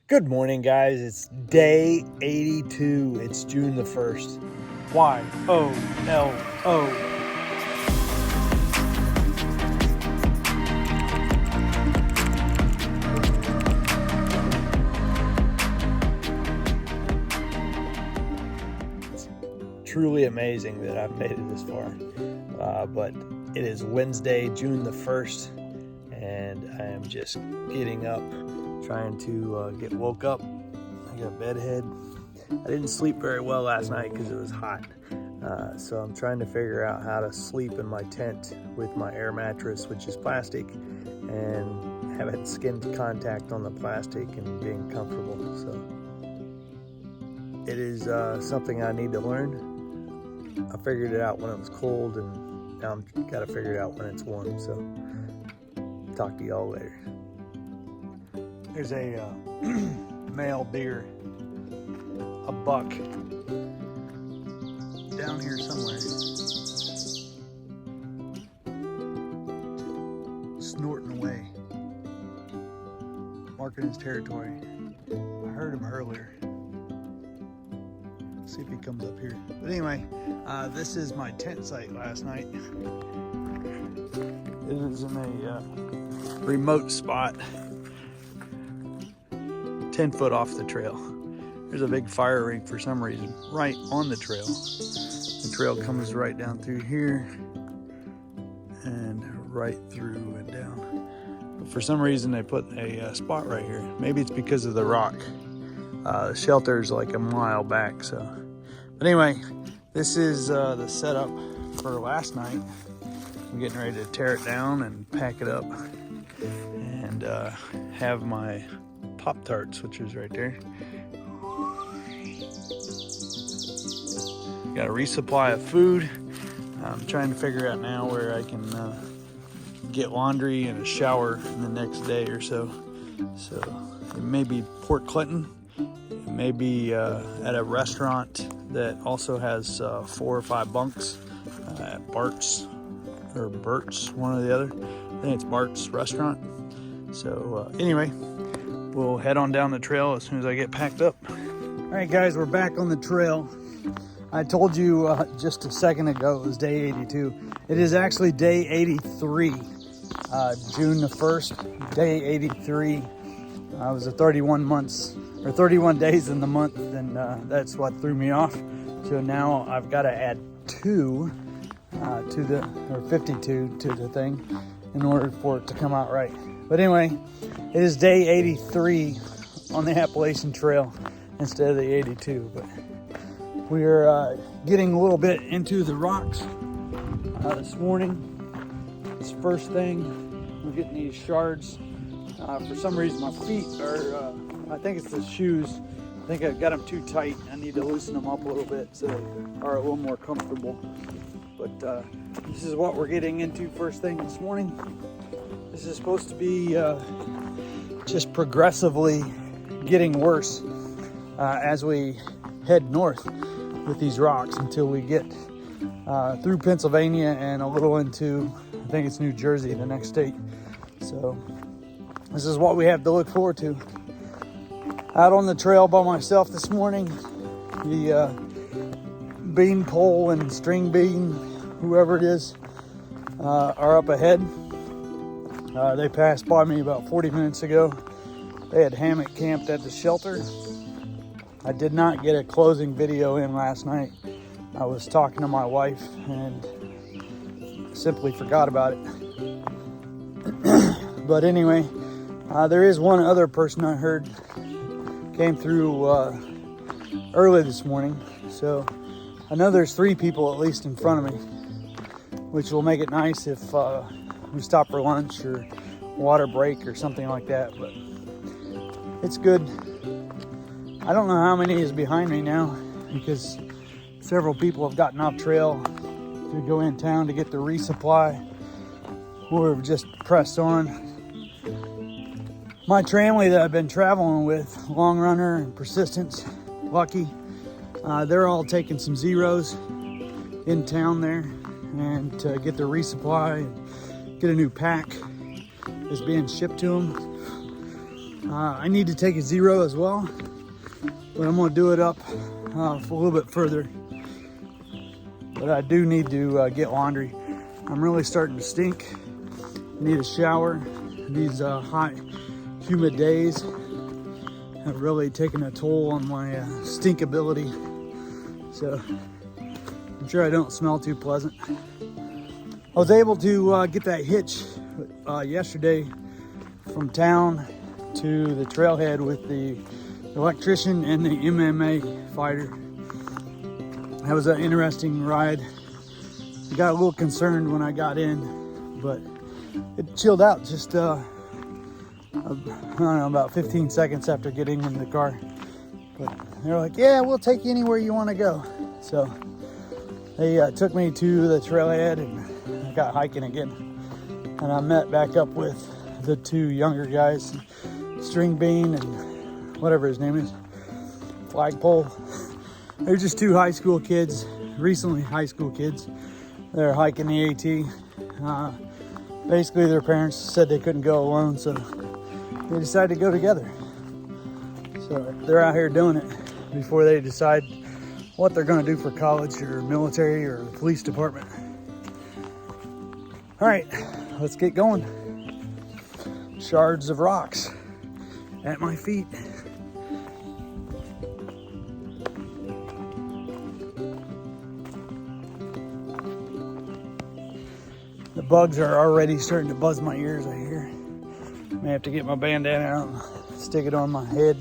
Good morning, guys. It's day 82. It's June the 1st. Y-O-L-O. It's truly amazing that I've made it this far. But it is Wednesday, June the 1st, and I am just getting up, trying to get woke up. I got a bedhead. I didn't sleep very well last night because it was hot. So I'm trying to figure out how to sleep in my tent with my air mattress, which is plastic, and having skin contact on the plastic and being comfortable. So it is something I need to learn. I figured it out when it was cold, and now I've got to figure it out when it's warm. So talk to y'all later. There's a male deer, a buck, down here somewhere, snorting away, marking his territory. I heard him earlier. Let's see if he comes up here. But anyway, this is my tent site last night. It is in a remote spot, 10 foot off the trail. There's a big fire ring for some reason right on the trail. The trail comes right down through here and right through and down. But for some reason they put a spot right here. Maybe it's because of the rock. The shelter's like a mile back. So, but anyway, this is the setup for last night. I'm getting ready to tear it down and pack it up and have my Pop-Tarts, which is right there. Got a resupply of food. I'm trying to figure out now where I can get laundry and a shower in the next day or so. So it may be Port Clinton. It may be at a restaurant that also has 4 or 5 bunks at Bart's or Bert's, one or the other. I think it's Bart's restaurant. So anyway, we'll head on down the trail as soon as I get packed up. All right, guys, we're back on the trail. I told you just a second ago it was day 82. It is actually day 83, June the 1st, day 83. I was 31 months or 31 days in the month, and that's what threw me off. So now I've got to add 2 to the, or 52 to the thing in order for it to come out right. But anyway, it is day 83 on the Appalachian Trail instead of the 82. But we are getting a little bit into the rocks this morning. This first thing, we're getting these shards. For some reason, my feet are, I think it's the shoes. I think I got them too tight. I need to loosen them up a little bit so they are a little more comfortable. But this is what we're getting into first thing this morning. This is supposed to be just progressively getting worse as we head north with these rocks until we get through Pennsylvania and a little into, I think it's New Jersey, the next state. So this is what we have to look forward to. Out on the trail by myself this morning, the bean pole and string bean, whoever it is, are up ahead. They passed by me about 40 minutes ago. They had hammock camped at the shelter. I did not get a closing video in last night. I was talking to my wife and simply forgot about it. But anyway, there is one other person I heard came through early this morning. So I know there's 3 people at least in front of me, which will make it nice if we stop for lunch or water break or something like that. But it's good. I don't know how many is behind me now because several people have gotten off trail to go in town to get the resupply or have just pressed on. My family that I've been traveling with, Long Runner and Persistence, Lucky, they're all taking some zeros in town there and to get their resupply and get a new pack is being shipped to them. I need to take a 0 as well, but I'm gonna do it up a little bit further. But I do need to get laundry. I'm really starting to stink. I need a shower. These hot, humid days have really taken a toll on my stinkability. So I'm sure I don't smell too pleasant. I was able to get that hitch yesterday from town to the trailhead with the electrician and the MMA fighter. That was an interesting ride. I got a little concerned when I got in, but it chilled out just, I don't know, about 15 seconds after getting in the car. But they're like, yeah, we'll take you anywhere you want to go. So they took me to the trailhead and I got hiking again. And I met back up with the 2 younger guys, String Bean and whatever his name is, Flagpole. They're just 2 high school kids, recently high school kids. They're hiking the AT. Basically, their parents said they couldn't go alone, so they decided to go together. So they're out here doing it before they decide what they're going to do for college or military or the police department. All right, let's get going. Shards of rocks at my feet. The bugs are already starting to buzz my ears, I hear. May have to get my bandana out and stick it on my head,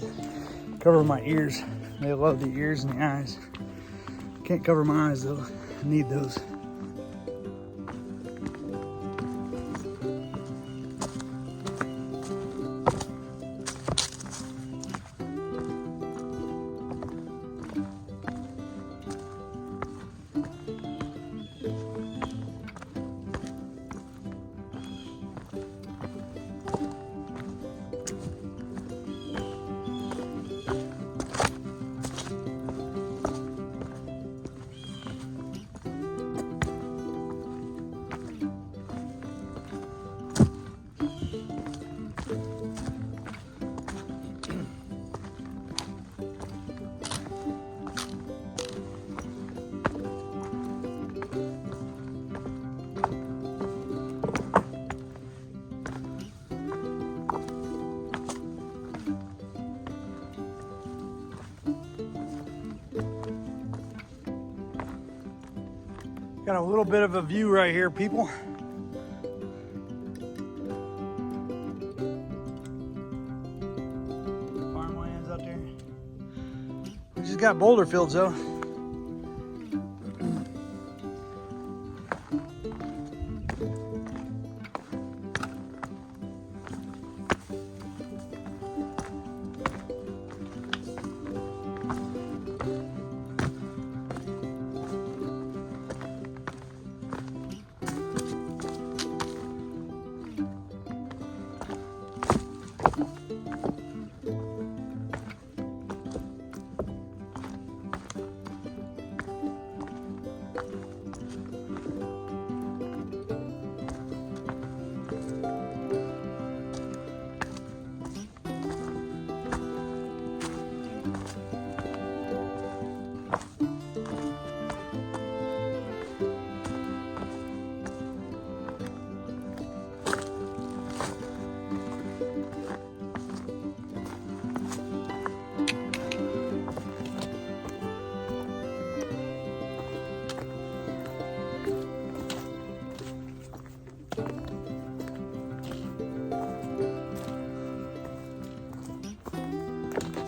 cover my ears. They love the ears and the eyes. Can't cover my eyes though, I need those. Got a little bit of a view right here, people. Farmlands up there. We just got boulder fields though.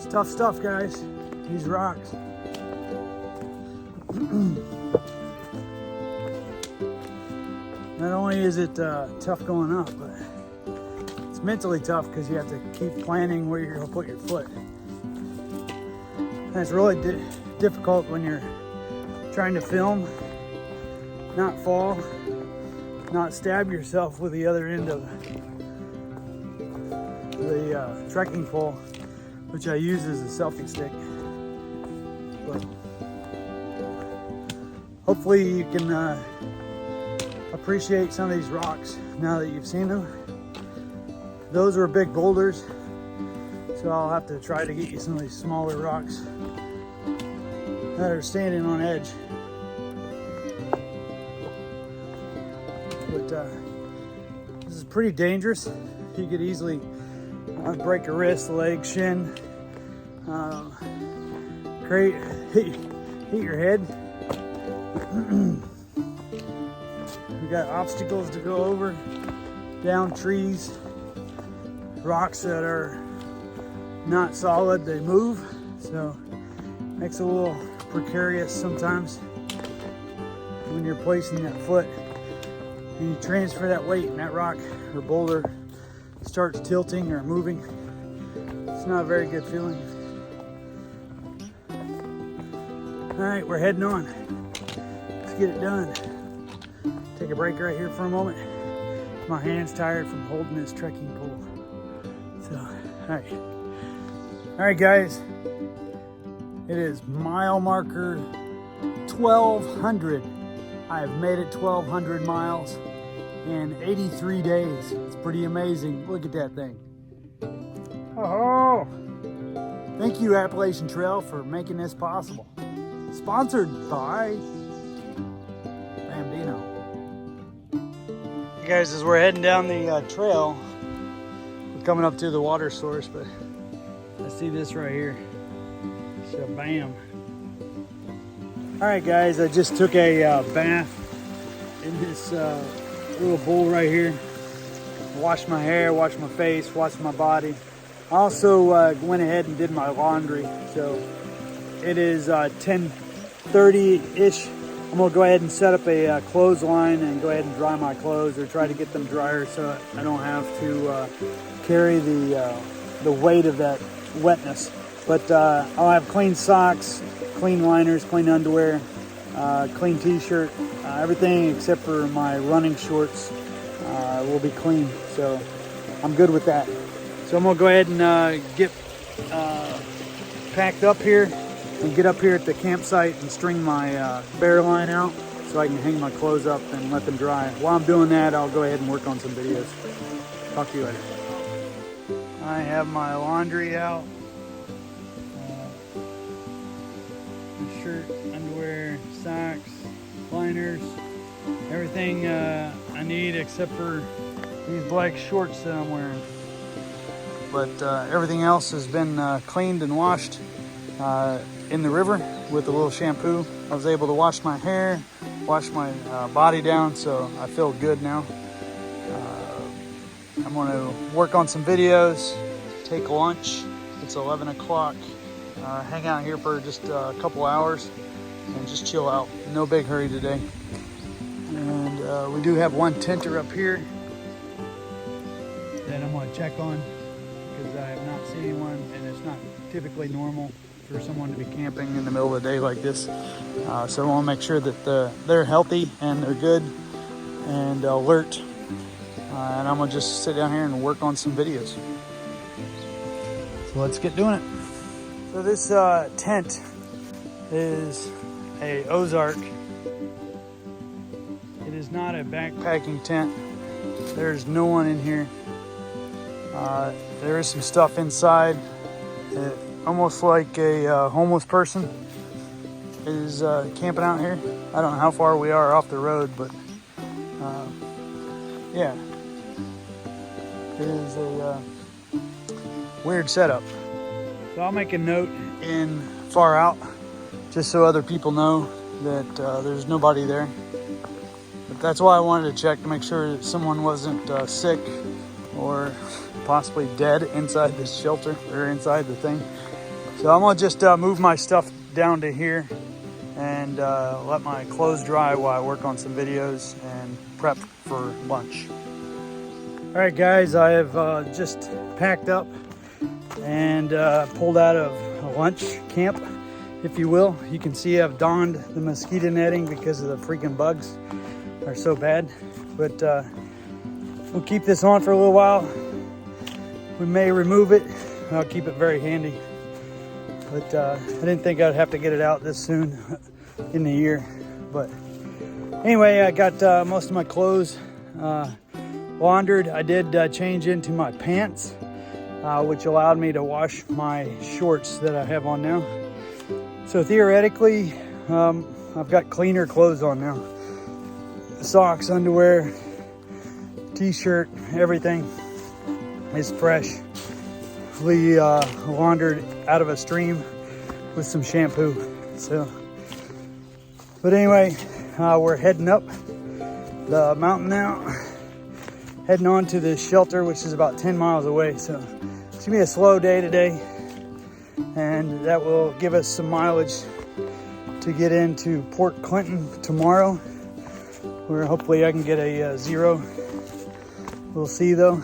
Tough stuff, guys. These rocks. Not only is it tough going up, but it's mentally tough because you have to keep planning where you're going to put your foot. And it's really difficult when you're trying to film, not fall, not stab yourself with the other end of the trekking pole, which I use as a selfie stick. But hopefully you can appreciate some of these rocks now that you've seen them. Those were big boulders. So I'll have to try to get you some of these smaller rocks that are standing on edge. But this is pretty dangerous. You could easily break a wrist, leg, shin, hit your head. We got obstacles to go over, down trees, rocks that are not solid, they move, so makes it a little precarious sometimes when you're placing that foot and you transfer that weight and that rock or boulder starts tilting or moving. It's not a very good feeling. All right, we're heading on. Let's get it done. Take a break right here for a moment. My hand's tired from holding this trekking pole. So, all right guys. It is mile marker 1,200. I have made it 1,200 miles in 83 days. It's pretty amazing. Look at that thing. Oh! Thank you, Appalachian Trail, for making this possible. Sponsored by Bambino. Hey guys, as we're heading down the trail, we're coming up to the water source, but I see this right here. So bam. All right guys, I just took a bath in this little bowl right here. Washed my hair, washed my face, washed my body. I also went ahead and did my laundry. So it is 10:30-ish. I'm gonna go ahead and set up a clothesline and go ahead and dry my clothes, or try to get them drier so I don't have to carry the weight of that wetness. But I'll have clean socks, clean liners, clean underwear, clean t-shirt, everything except for my running shorts will be clean. So I'm good with that. So I'm gonna go ahead and get packed up here and get up here at the campsite and string my bear line out so I can hang my clothes up and let them dry. While I'm doing that, I'll go ahead and work on some videos. Talk to you later. I have my laundry out. Shirt, underwear, socks, liners, everything I need except for these black shorts that I'm wearing. But everything else has been cleaned and washed in the river with a little shampoo. I was able to wash my hair, wash my body down, so I feel good now. I'm going to work on some videos, take lunch. It's 11 o'clock. Hang out here for just a couple hours and just chill out. No big hurry today. And we do have one tenter up here that I'm going to check on because I have not seen one, and it's not typically normal for someone to be camping in the middle of the day like this. So I want to make sure that they're healthy and they're good and alert. And I'm going to just sit down here and work on some videos. So let's get doing it. So this tent is a Ozark. It is not a backpacking tent. There's no one in here. There is some stuff inside. Almost like a homeless person is camping out here. I don't know how far we are off the road, but yeah. It is a weird setup. So I'll make a note in far out just so other people know that there's nobody there. But that's why I wanted to check to make sure that someone wasn't sick or possibly dead inside this shelter or inside the thing. So I'm gonna just move my stuff down to here and let my clothes dry while I work on some videos and prep for lunch. All right guys, I have just packed up and pulled out of a lunch camp, if you will. You can see I've donned the mosquito netting because of the freaking bugs are so bad. But we'll keep this on for a little while. We may remove it. I'll keep it very handy. But I didn't think I'd have to get it out this soon in the year. But anyway, I got most of my clothes laundered. I did change into my pants which allowed me to wash my shorts that I have on now. So theoretically, I've got cleaner clothes on now. Socks, underwear, t-shirt, everything is freshly laundered out of a stream with some shampoo. So, but anyway, we're heading up the mountain now, heading on to the shelter, which is about 10 miles away. So it's gonna be a slow day today, and that will give us some mileage to get into Port Clinton tomorrow, where hopefully I can get a 0. We'll see though.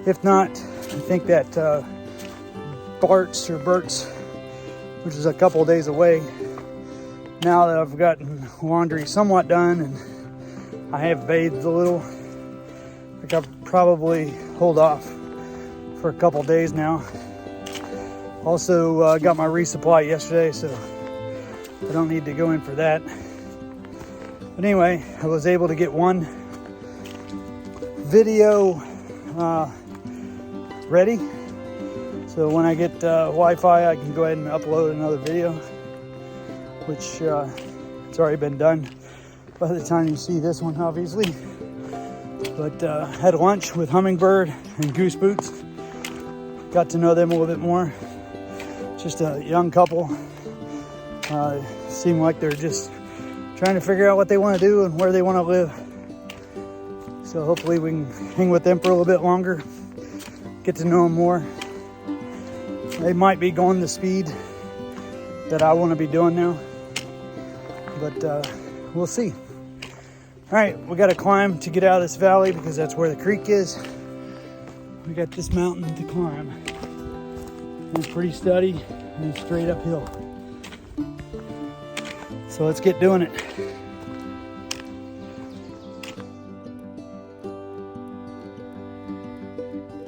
If not, I think that Bert's, which is a couple of days away, now that I've gotten laundry somewhat done and I have bathed a little, I think I'll probably hold off for a couple of days now. Also got my resupply yesterday, so I don't need to go in for that. But anyway, I was able to get one video ready. So when I get Wi-Fi, I can go ahead and upload another video, which it's already been done by the time you see this one, obviously. But had lunch with Hummingbird and Goose Boots. Got to know them a little bit more. Just a young couple. Seem like they're just trying to figure out what they want to do and where they want to live. So hopefully we can hang with them for a little bit longer, get to know them more. They might be going the speed that I want to be doing now, but we'll see. All right, we got to climb to get out of this valley because that's where the creek is. We got this mountain to climb. It's pretty steady and straight uphill. So let's get doing it.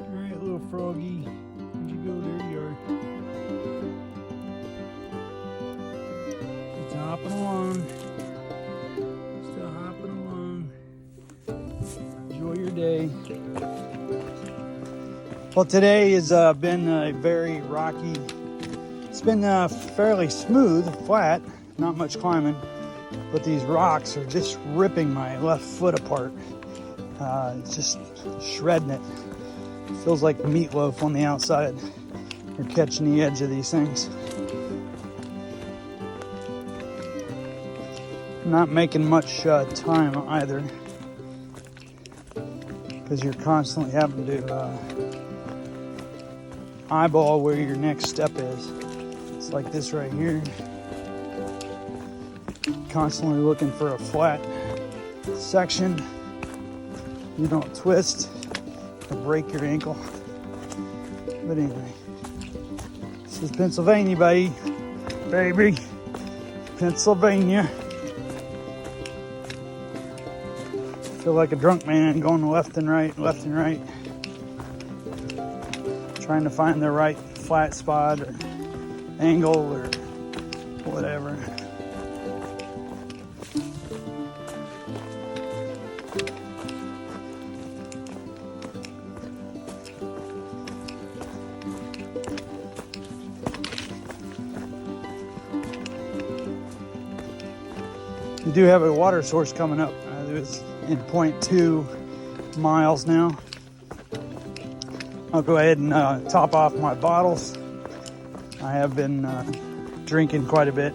All right, little froggy, where'd you go? There you are. It's hopping along. Still hopping along. Enjoy your day. Well, today has been a very rocky. It's been fairly smooth, flat. Not much climbing, but these rocks are just ripping my left foot apart. It's just shredding it. Feels like meatloaf on the outside. You're catching the edge of these things. Not making much time either, because you're constantly having to eyeball where your next step is. It's like this right here. Constantly looking for a flat section. You don't twist or break your ankle. But anyway, this is Pennsylvania, baby. Pennsylvania. Feel like a drunk man going left and right. Trying to find the right flat spot or angle or whatever. We do have a water source coming up. It's in 0.2 miles now. I'll go ahead and top off my bottles. I have been drinking quite a bit.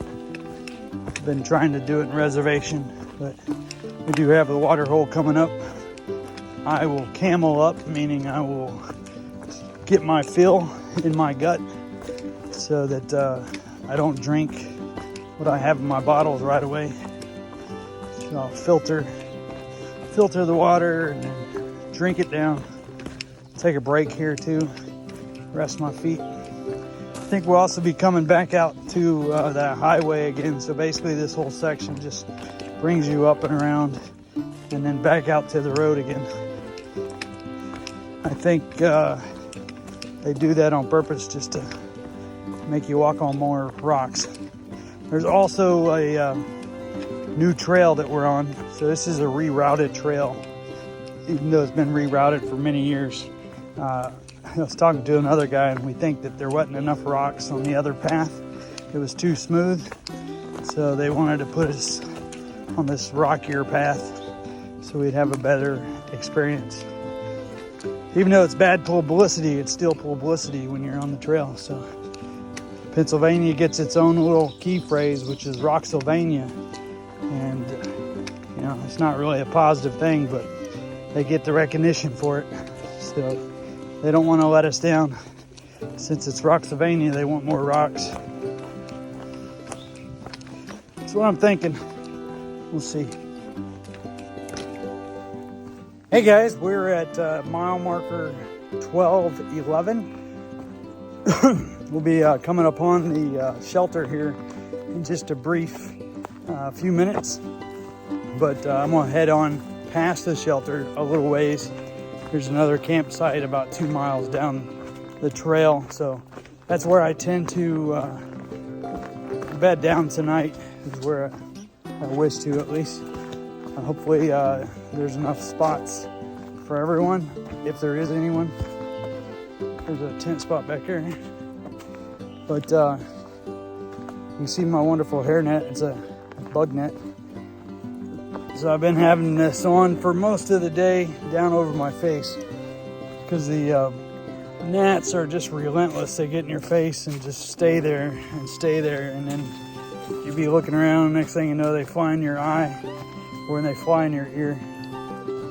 Been trying to do it in reservation, but we do have the water hole coming up. I will camel up, meaning I will get my fill in my gut so that I don't drink what I have in my bottles right away. So I'll filter the water and then drink it down. Take a break here too, rest my feet. I think we'll also be coming back out to that highway again. So basically this whole section just brings you up and around and then back out to the road again. I think they do that on purpose just to make you walk on more rocks. There's also a new trail that we're on. So this is a rerouted trail, even though it's been rerouted for many years. I was talking to another guy, and we think that there wasn't enough rocks on the other path. It was too smooth, so they wanted to put us on this rockier path so we'd have a better experience. Even though it's bad publicity, it's still publicity when you're on the trail. So Pennsylvania gets its own little key phrase, which is Rocksylvania. And, you know, it's not really a positive thing, but they get the recognition for it. So they don't want to let us down. Since it's Rocksylvania, they want more rocks. That's what I'm thinking. We'll see. Hey guys, we're at mile marker 1211. We'll be coming upon the shelter here in just a brief few minutes. But I'm gonna head on past the shelter a little ways. There's another campsite about 2 miles down the trail. So that's where I tend to bed down tonight, is where I wish to at least. Hopefully there's enough spots for everyone, if there is anyone. There's a tent spot back here. But you can see my wonderful hairnet. It's a bug net. So I've been having this on for most of the day down over my face because the gnats are just relentless. They get in your face and just stay there and stay there, and then you'll be looking around, and next thing you know, they fly in your eye, or when they fly in your ear.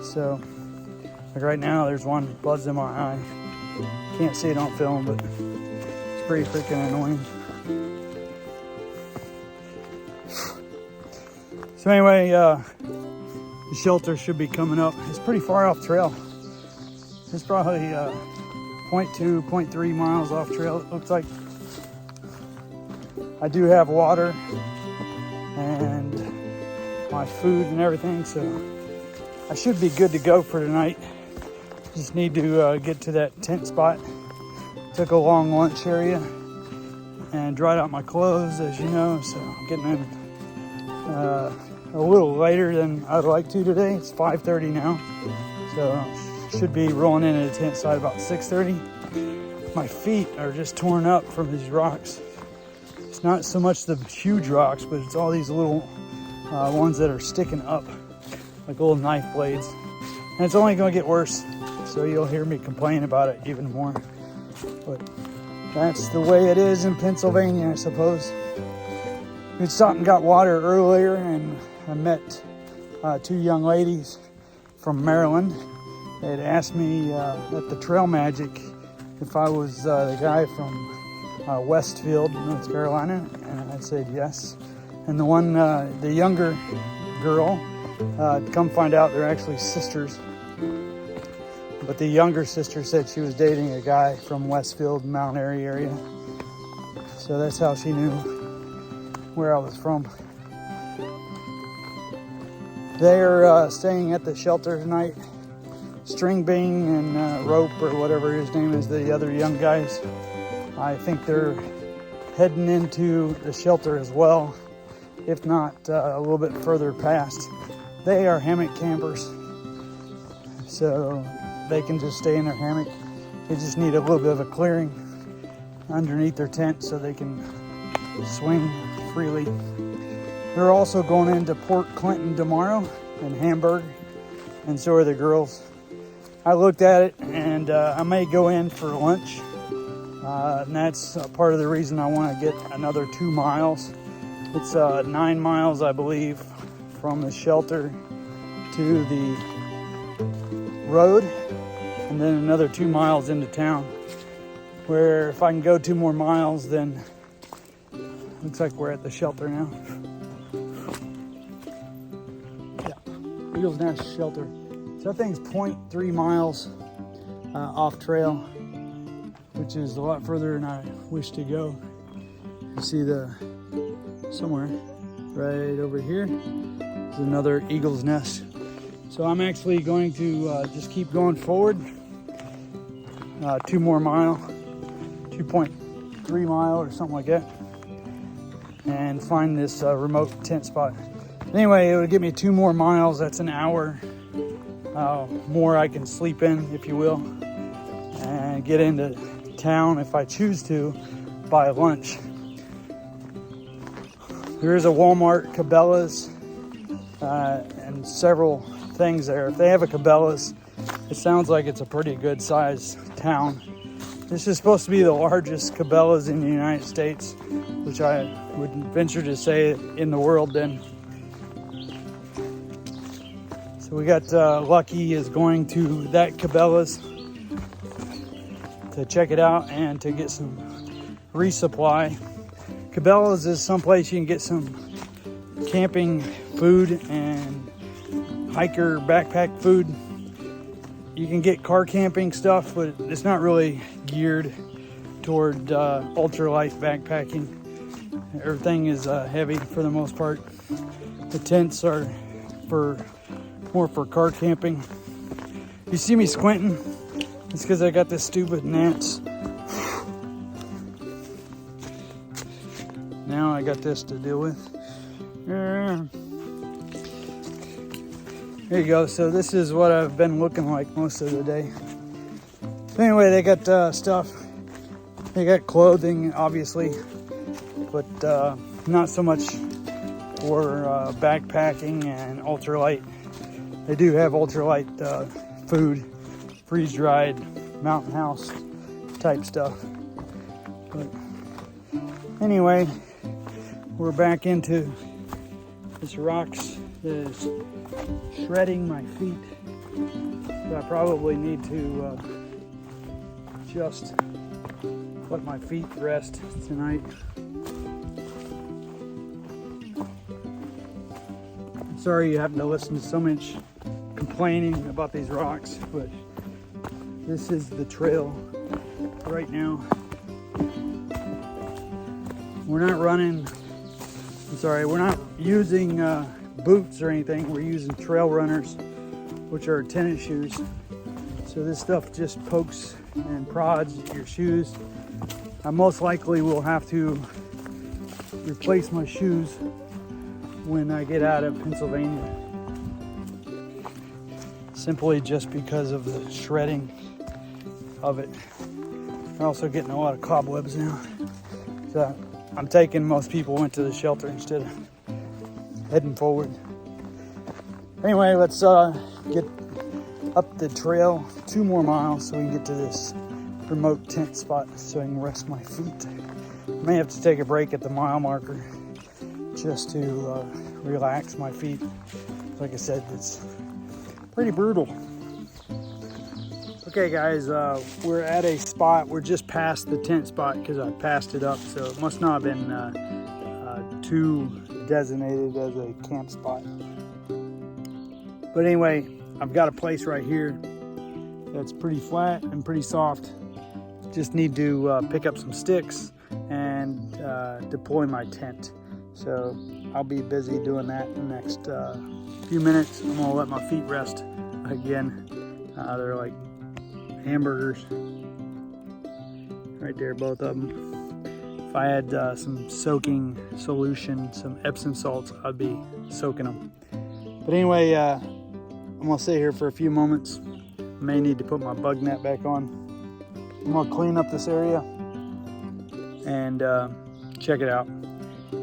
So, like right now, there's one buzzed in my eye. Can't see it on film, but it's pretty freaking annoying. So anyway, the shelter should be coming up. It's pretty far off trail. It's probably 0.2, 0.3 miles off trail, it looks like. I do have water and my food and everything, so I should be good to go for tonight. Just need to get to that tent spot. Took a long lunch area and dried out my clothes, as you know, so I'm getting in a little later than I'd like to today. It's 5:30 now, so should be rolling in at a tent site about 6:30. My feet are just torn up from these rocks. It's not so much the huge rocks, but it's all these little ones that are sticking up like little knife blades. And it's only going to get worse, so you'll hear me complain about it even more. But that's the way it is in Pennsylvania, I suppose. We stopped and got water earlier, and I met 2 young ladies from Maryland. They had asked me at the Trail Magic if I was the guy from Westfield, North Carolina, and I said yes. And the one, the younger girl, come find out they're actually sisters. But the younger sister said she was dating a guy from Westfield, Mount Airy area. So that's how she knew where I was from. They're staying at the shelter tonight. String Bean and Rope, or whatever his name is, the other young guys. I think they're heading into the shelter as well, if not a little bit further past. They are hammock campers, so they can just stay in their hammock. They just need a little bit of a clearing underneath their tent so they can swing freely. They're also going into Port Clinton tomorrow in Hamburg, and so are the girls. I looked at it, and I may go in for lunch, and that's part of the reason I want to get another 2 miles. It's 9 miles, I believe, from the shelter to the road, and then another 2 miles into town, where if I can go 2 more miles, then looks like we're at the shelter now. Yeah, Eagles Nest Shelter. So that thing's 0.3 miles off trail, which is a lot further than I wish to go. You see somewhere right over here is another Eagle's Nest. So I'm actually going to just keep going forward. 2 more mile, 2.3 mile or something like that, and find this remote tent spot. Anyway, it would give me 2 more miles. That's an hour more I can sleep in, if you will, and get into town if I choose to buy lunch. There is a Walmart, Cabela's, and several things there. If they have a Cabela's, it sounds like it's a pretty good sized town. This is supposed to be the largest Cabela's in the United States, which I would venture to say in the world then. So we got Lucky is going to that Cabela's to check it out and to get some resupply. Cabela's is someplace you can get some camping food and hiker backpack food. You can get car camping stuff, but it's not really geared toward ultralight backpacking. Everything is heavy for the most part. The tents are more for car camping. You see me squinting? It's because I got this stupid gnats. Now I got this to deal with. There you go. So this is what I've been looking like most of the day. So anyway, they got stuff. They got clothing, obviously, but not so much for backpacking and ultralight. They do have ultralight food, freeze-dried, mountain house type stuff. But anyway, we're back into this rocks that is shredding my feet. So I probably need to just let my feet rest tonight. I'm sorry you have to listen to so much complaining about these rocks, but this is the trail right now. We're not running, we're not using boots or anything. We're using trail runners, which are tennis shoes. So this stuff just pokes and prods your shoes. I most likely will have to replace my shoes when I get out of Pennsylvania, simply just because of the shredding of it. We're also getting a lot of cobwebs now. So I'm taking, most people went to the shelter instead of heading forward. Anyway, let's get up the trail 2 more miles so we can get to this remote tent spot so I can rest my feet. I may have to take a break at the mile marker just to relax my feet. Like I said, it's pretty brutal. Okay guys, we're at a spot. We're just past the tent spot because I passed it up, so it must not have been too designated as a camp spot. But anyway, I've got a place right here that's pretty flat and pretty soft. Just need to pick up some sticks and deploy my tent. So I'll be busy doing that in the next few minutes. I'm gonna let my feet rest again. They're like hamburgers right there, both of them. If I had some soaking solution, some Epsom salts, I'd be soaking them. But anyway, I'm gonna sit here for a few moments. I may need to put my bug net back on. I'm gonna clean up this area and check it out.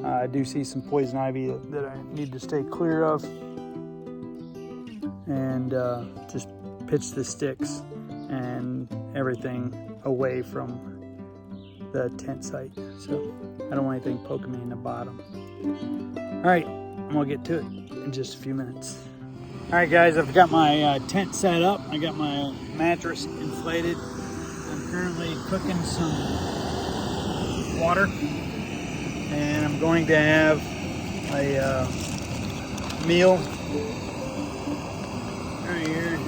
I do see some poison ivy that I need to stay clear of, and just pitch the sticks and everything away from the tent site. So I don't want anything poking me in the bottom. All right, I'm gonna get to it in just a few minutes. All right guys, I've got my tent set up. I got my mattress inflated. I'm currently cooking some water, and I'm going to have a meal right here.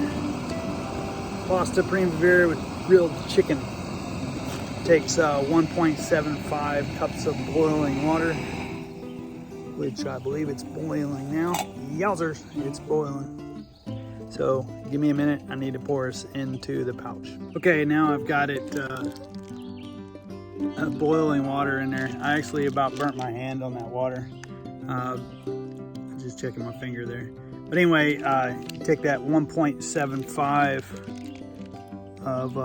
Pasta primavera with grilled chicken. Takes 1.75 cups of boiling water, which I believe it's boiling now. Yowzers, it's boiling. So give me a minute, I need to pour this into the pouch. Okay, now I've got it boiling water in there. I actually about burnt my hand on that water. Just checking my finger there. But anyway, you take that 1.75 of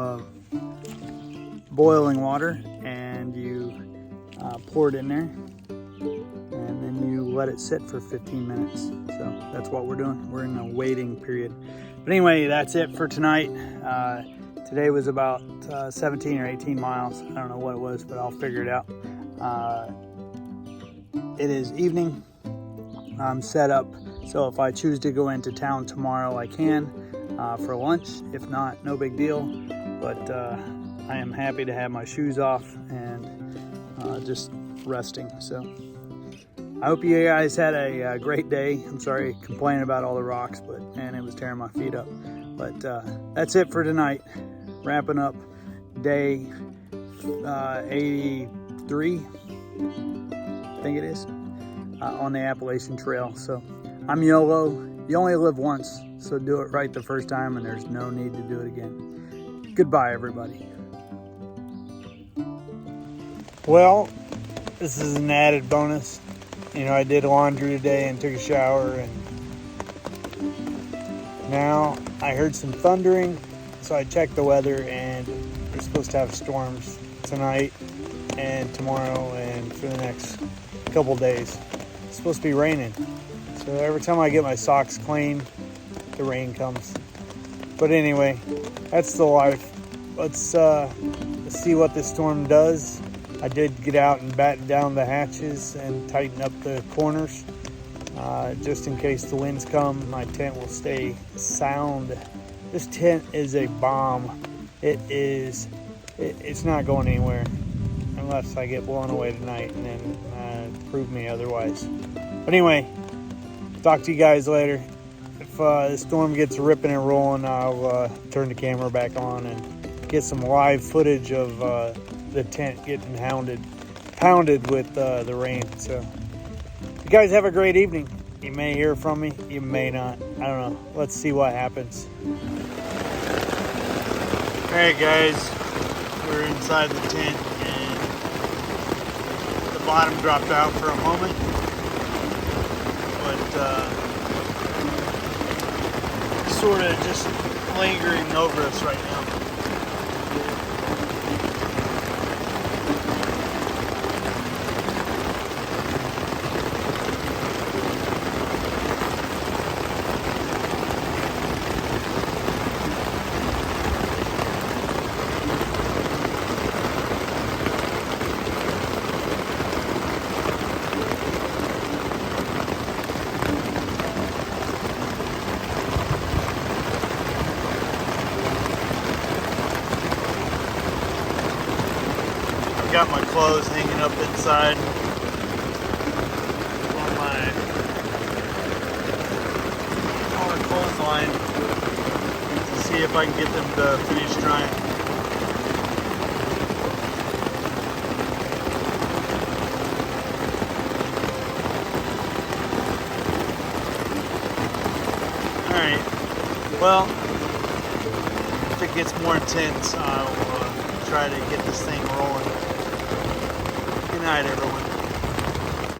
boiling water, and you pour it in there, and then you let it sit for 15 minutes. So that's what we're doing. We're in a waiting period. But anyway, that's it for tonight. Today was about 17 or 18 miles. I don't know what it was, but I'll figure it out. It is evening. I'm set up, so if I choose to go into town tomorrow, I can for lunch. If not, no big deal. But I am happy to have my shoes off and just resting. So I hope you guys had a great day. I'm sorry complaining about all the rocks, but man, it was tearing my feet up. But that's it for tonight. Wrapping up day 83, I think it is, on the Appalachian Trail. So I'm YOLO. You only live once, so do it right the first time, and there's no need to do it again. Goodbye, everybody. Well, this is an added bonus. You know, I did laundry today and took a shower, and now I heard some thundering, so I checked the weather, and we're supposed to have storms tonight and tomorrow and for the next couple days. It's supposed to be raining, so every time I get my socks clean, the rain comes. But anyway, that's the life. Let's see what this storm does. I did get out and batten down the hatches and tighten up the corners. Just in case the winds come, my tent will stay sound. This tent is a bomb. It's not going anywhere unless I get blown away tonight and then prove me otherwise. But anyway, talk to you guys later. If the storm gets ripping and rolling, I'll turn the camera back on and get some live footage of the tent getting pounded with the rain. So you guys have a great evening. You may hear from me, you may not. I don't know. Let's see what happens. Alright guys, we're inside the tent and the bottom dropped out for a moment, but sort of just lingering over us right now. Got my clothes hanging up inside on our clothesline to see if I can get them to finish drying. Alright, well, if it gets more intense, I'll try to get this thing rolling. Good night, everyone.